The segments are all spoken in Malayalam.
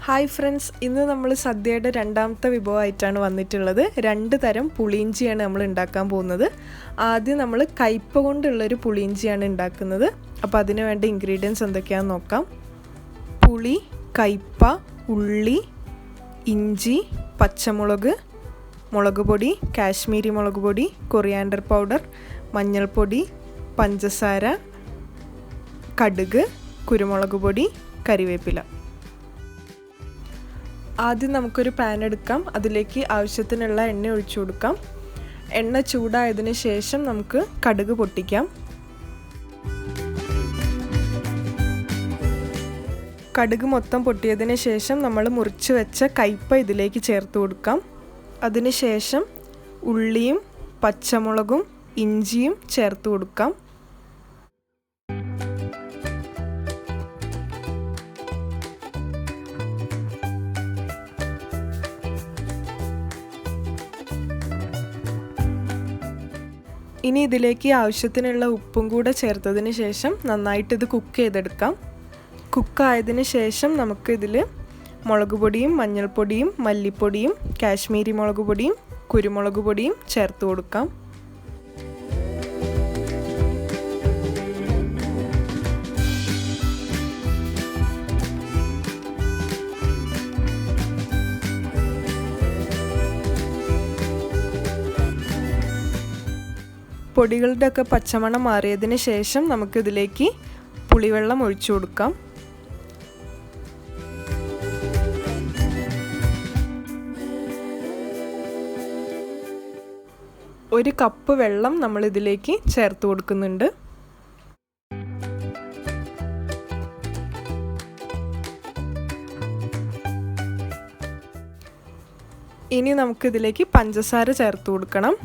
ഹായ് ഫ്രണ്ട്സ്, ഇന്ന് നമ്മൾ സദ്യയുടെ രണ്ടാമത്തെ വിഭവമായിട്ടാണ് വന്നിട്ടുള്ളത്. 2 തരം പുളിയിഞ്ചിയാണ് നമ്മൾ ഉണ്ടാക്കാൻ പോകുന്നത്. ആദ്യം നമ്മൾ കയ്പ കൊണ്ടുള്ളൊരു പുളിയിഞ്ചിയാണ് ഉണ്ടാക്കുന്നത്. അപ്പോൾ അതിന് വേണ്ട ഇൻഗ്രീഡിയൻസ് എന്തൊക്കെയാണെന്ന് നോക്കാം. പുളി, കയ്പ, ഉള്ളി, ഇഞ്ചി, പച്ചമുളക്, മുളക് പൊടി, കാശ്മീരി മുളക് പൊടി, കൊറിയാണ്ടർ പൗഡർ, മഞ്ഞൾപ്പൊടി, പഞ്ചസാര, കടുക്, കുരുമുളക് പൊടി, കരിവേപ്പില. ആദ്യം നമുക്കൊരു പാൻ എടുക്കാം. അതിലേക്ക് ആവശ്യത്തിനുള്ള എണ്ണ ഒഴിച്ചു കൊടുക്കാം. എണ്ണ ചൂടായതിനു ശേഷം നമുക്ക് കടുക് പൊട്ടിക്കാം. കടുക് മൊത്തം പൊട്ടിയതിന് ശേഷം നമ്മൾ മുറിച്ച് വെച്ച കയ്പ ഇതിലേക്ക് ചേർത്ത് കൊടുക്കാം. അതിനുശേഷം ഉള്ളിയും പച്ചമുളകും ഇഞ്ചിയും ചേർത്ത് കൊടുക്കാം. ഇനി ഇതിലേക്ക് ആവശ്യത്തിനുള്ള ഉപ്പും കൂടെ ചേർത്തതിന് ശേഷം നന്നായിട്ട് ഇത് കുക്ക് ചെയ്തെടുക്കാം. കുക്കായതിന് ശേഷം നമുക്ക് ഇതിൽ മുളക് പൊടിയും മഞ്ഞൾപ്പൊടിയും മല്ലിപ്പൊടിയും കാശ്മീരി മുളക് പൊടിയും കുരുമുളക് പൊടിയും ചേർത്ത് കൊടുക്കാം. പൊടികളുടെ ഒക്കെ പച്ചമണം മാറിയതിന് ശേഷം നമുക്കിതിലേക്ക് പുളിവെള്ളം ഒഴിച്ചു കൊടുക്കാം. ഒരു കപ്പ് വെള്ളം നമ്മൾ ഇതിലേക്ക് ചേർത്ത് കൊടുക്കുന്നുണ്ട്. ഇനി നമുക്കിതിലേക്ക് പഞ്ചസാര ചേർത്ത് കൊടുക്കണം.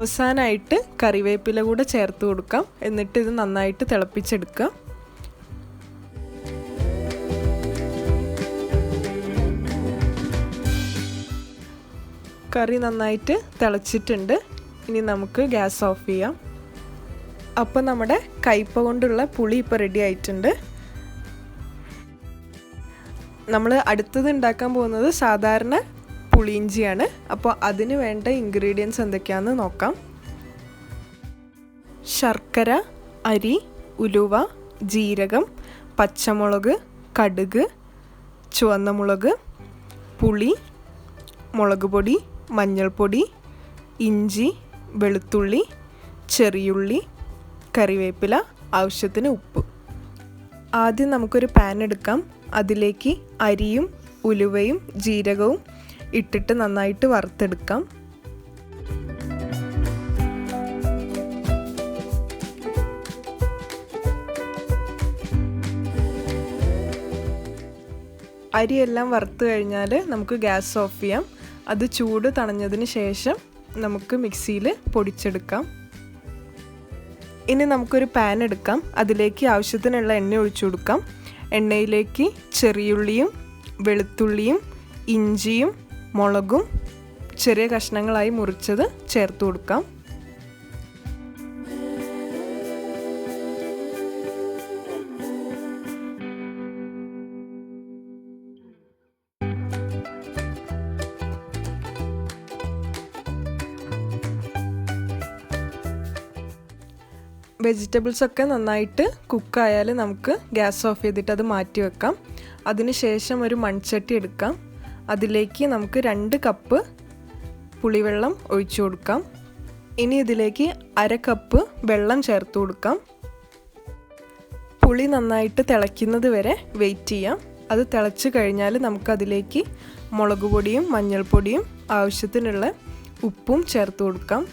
അവസാനമായിട്ട് കറിവേപ്പില കൂടെ ചേർത്ത് കൊടുക്കാം. എന്നിട്ട് ഇത് നന്നായിട്ട് തിളപ്പിച്ചെടുക്കുക. കറി നന്നായിട്ട് തിളച്ചിട്ടുണ്ട്. ഇനി നമുക്ക് ഗ്യാസ് ഓഫ് ചെയ്യാം. അപ്പോൾ നമ്മുടെ കയ്പ കൊണ്ടുള്ള പുളി ഇപ്പോൾ റെഡി ആയിട്ടുണ്ട്. നമ്മൾ അടുത്തത് ഉണ്ടാക്കാൻ പോകുന്നത് സാധാരണ പുളിയിഞ്ചിയാണ്. അപ്പോൾ അതിന് വേണ്ട ഇൻഗ്രീഡിയൻസ് എന്തൊക്കെയാണെന്ന് നോക്കാം. ശർക്കര, അരി, ഉലുവ, ജീരകം, പച്ചമുളക്, കടുക്, ചുവന്ന മുളക്, പുളി, മുളക് പൊടി, മഞ്ഞൾപ്പൊടി, ഇഞ്ചി, വെളുത്തുള്ളി, ചെറിയുള്ളി, കറിവേപ്പില, ആവശ്യത്തിന് ഉപ്പ്. ആദ്യം നമുക്കൊരു പാൻ എടുക്കാം. അതിലേക്ക് അരിയും ഉലുവയും ജീരകവും ഇട്ടിട്ട് നന്നായിട്ട് വറുത്തെടുക്കാം. അരിയെല്ലാം വറുത്ത് കഴിഞ്ഞാൽ നമുക്ക് ഗ്യാസ് ഓഫ് ചെയ്യാം. അത് ചൂട് തണഞ്ഞതിന് ശേഷം നമുക്ക് മിക്സിയിൽ പൊടിച്ചെടുക്കാം. ഇനി നമുക്കൊരു പാൻ എടുക്കാം. അതിലേക്ക് ആവശ്യത്തിനുള്ള എണ്ണ ഒഴിച്ചു കൊടുക്കാം. എണ്ണയിലേക്ക് ചെറിയുള്ളിയും വെളുത്തുള്ളിയും ഇഞ്ചിയും മുളകും ചെറിയ കഷ്ണങ്ങളായി മുറിച്ചത് ചേർത്ത് കൊടുക്കാം. വെജിറ്റബിൾസ് ഒക്കെ നന്നായിട്ട് കുക്കായാൽ നമുക്ക് ഗ്യാസ് ഓഫ് ചെയ്തിട്ട് അത് മാറ്റി വെക്കാം. അതിനുശേഷം ഒരു മൺചട്ടി എടുക്കാം. അതിലേക്ക് നമുക്ക് 2 കപ്പ് പുളിവെള്ളം ഒഴിച്ചു കൊടുക്കാം. ഇനി ഇതിലേക്ക് 1/2 കപ്പ് വെള്ളം ചേർത്ത് കൊടുക്കാം. പുളി നന്നായിട്ട് തിളയ്ക്കുന്നത് വരെ വെയിറ്റ് ചെയ്യാം. അത് തിളച്ച് കഴിഞ്ഞാൽ നമുക്കതിലേക്ക് മുളക് പൊടിയും മഞ്ഞൾപ്പൊടിയും ആവശ്യത്തിനുള്ള ഉപ്പും ചേർത്ത് കൊടുക്കാം.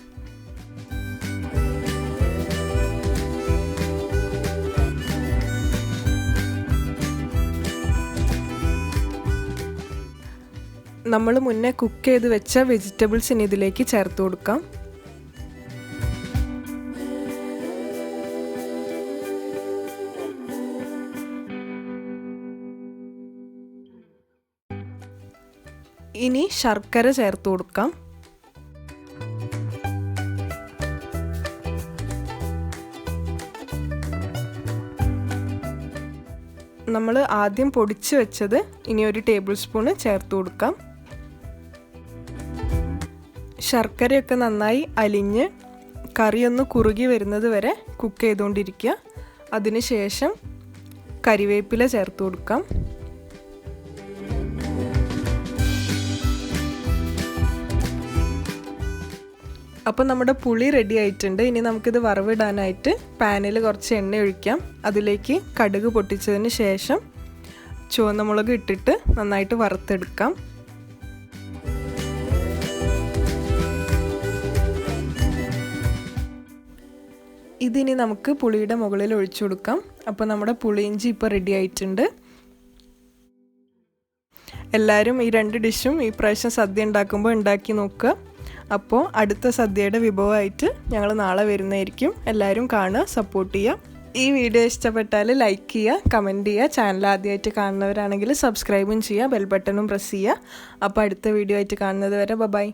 നമ്മൾ മുന്നേ കുക്ക് ചെയ്ത് വെച്ച വെജിറ്റബിൾസ് ഇനി ഇതിലേക്ക് ചേർത്ത് കൊടുക്കാം. ഇനി ശർക്കര ചേർത്ത് കൊടുക്കാം. നമ്മൾ ആദ്യം പൊടിച്ച് വെച്ചത് ഇനി ഒരു ടേബിൾ സ്പൂൺ ചേർത്ത് കൊടുക്കാം. ശർക്കരയൊക്കെ നന്നായി അലിഞ്ഞ് കറിയൊന്ന് കുറുകി വരുന്നത് വരെ കുക്ക് ചെയ്തുകൊണ്ടിരിക്കുക. അതിനുശേഷം കരിവേപ്പില ചേർത്ത് കൊടുക്കാം. അപ്പോൾ നമ്മുടെ പുളി റെഡി ആയിട്ടുണ്ട്. ഇനി നമുക്കിത് വറവിടാനായിട്ട് പാനിൽ കുറച്ച് എണ്ണ ഒഴിക്കാം. അതിലേക്ക് കടുക് പൊട്ടിച്ചതിന് ശേഷം ചുവന്ന മുളക് ഇട്ടിട്ട് നന്നായിട്ട് വറുത്തെടുക്കാം. ഇതിനി നമുക്ക് പുളിയുടെ മുകളിൽ ഒഴിച്ചു കൊടുക്കാം. അപ്പോൾ നമ്മുടെ പുളിയിഞ്ചി ഇപ്പോൾ റെഡി ആയിട്ടുണ്ട്. എല്ലാവരും ഈ 2 ഡിഷും ഈ പ്രാവശ്യം സദ്യ ഉണ്ടാക്കുമ്പോൾ ഉണ്ടാക്കി നോക്കുക. അപ്പോൾ അടുത്ത സദ്യയുടെ വിഭവമായിട്ട് ഞങ്ങൾ നാളെ വരുന്നതായിരിക്കും. എല്ലാവരും കാണുക, സപ്പോർട്ട് ചെയ്യുക. ഈ വീഡിയോ ഇഷ്ടപ്പെട്ടാൽ ലൈക്ക് ചെയ്യുക, കമൻറ്റ് ചെയ്യുക. ചാനൽ ആദ്യമായിട്ട് കാണുന്നവരാണെങ്കിൽ സബ്സ്ക്രൈബും ചെയ്യുക, ബെൽ ബട്ടണും പ്രസ് ചെയ്യുക. അപ്പോൾ അടുത്ത വീഡിയോ ആയിട്ട് കാണുന്നത് വരെ ബൈ.